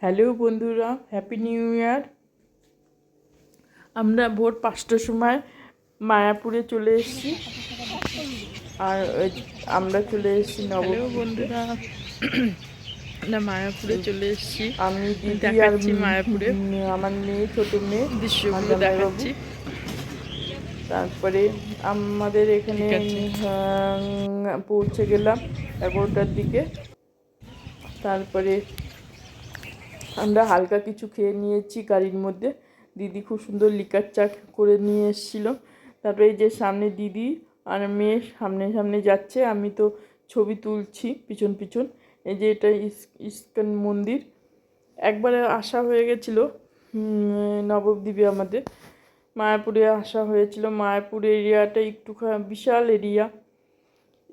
Hello বন্ধুরা, happy new year. আমরা ভোর 5টার সময় মায়াপুরে চলে এসেছি। আর আমরা চলে এসেছি হ্যালো বন্ধুরা, আমরা মায়াপুরে চলে এসেছি। আমি দিদি আর দেখাচ্ছি মায়াপুরে আমার মেয়ে, ছোট মেয়ে, আমার দৃশ্যগুলো জামাইবাবু। দেখাচ্ছি। তারপরে আমাদের এখানে ঠিক আছে, পৌঁছে গেলাম 11টার দিকে। তারপরে আমরা হালকা কিছু খেয়ে নিয়েছি গাড়ির মধ্যে। দিদি খুব সুন্দর লিকার চা করে নিয়ে এসেছিলো। তারপরে এই যে সামনে দিদি আর মেয়ে সামনে সামনে যাচ্ছে, আমি তো ছবি তুলছি পিছন পিছন। এই যে এটা ইস্কন মন্দির। একবারে আসা হয়ে গেছিলো নবদ্বীপে, আমাদের মায়াপুরে আসা হয়েছিল। মায়াপুর এরিয়াটা একটু বিশাল এরিয়া,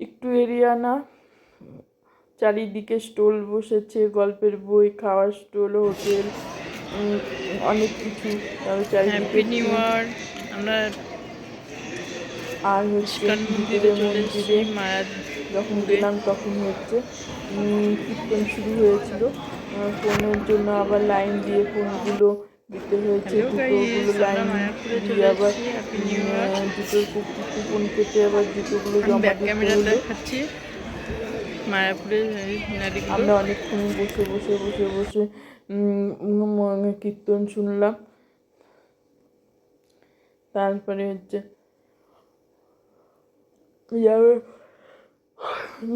একটু এরিয়া না, চারিদিকে স্টল বসেছে, গল্পের বই, খাওয়ার স্টল, হোটেল, অনেক কিছু। চারিদিকে হ্যাপি নিউ ইয়ার। আমরা আর হচ্ছে ইস্কন মন্দিরে ভিতরে চলে এসেছি। মন্দিরে যখন মায়াপুরে গেলাম তখন হচ্ছে কীর্তন শুরু হয়েছিল। ফোনের জন্য আবার লাইন দিয়ে ফোনগুলো দিতে হয়েছে। হ্যালো জুতোগুলো গাইস, আমরা লাইন মায়াপুরে দিয়ে চলে আবার এসেছি। Happy new year. জুতোর কুপন কেটে আবার জুতোগুলো আমি জমা ব্যাক দিতে ক্যামেরা হলো। দেখাচ্ছি মায়াপুরের সিনারিগুলো। আমরা অনেকক্ষণ বসে বসে বসে বসে কীর্তন শুনলাম। তারপরে হচ্ছে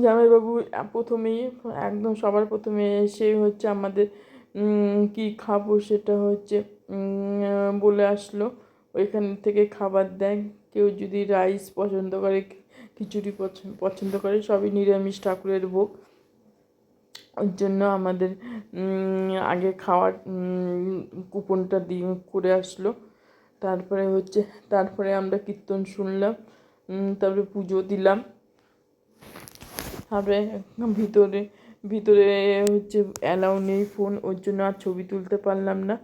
জামাইবাবু প্রথমেই, একদম সবার প্রথমে এসে হচ্ছে আমাদের কি খাবো সেটা হচ্ছে বলে আসলো। ওইখান থেকে খাবার দেয়। কেউ যদি রাইস পছন্দ করে, খিচুড়ি পছন্দ করে, সবই নিরামিষ ঠাকুরের ভোগ। ওর জন্য আমাদের আগে খাওয়ার কুপনটা দিয়ে করে আসলো। তারপরে আমরা কীর্তন শুনলাম, তারপরে পুজো দিলাম। তারপরে ভিতরে ভিতরে হচ্ছে অ্যালাউ নেই ফোন, ওর জন্য আর ছবি তুলতে পারলাম না।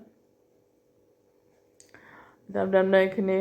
তারপরে আমরা এখানে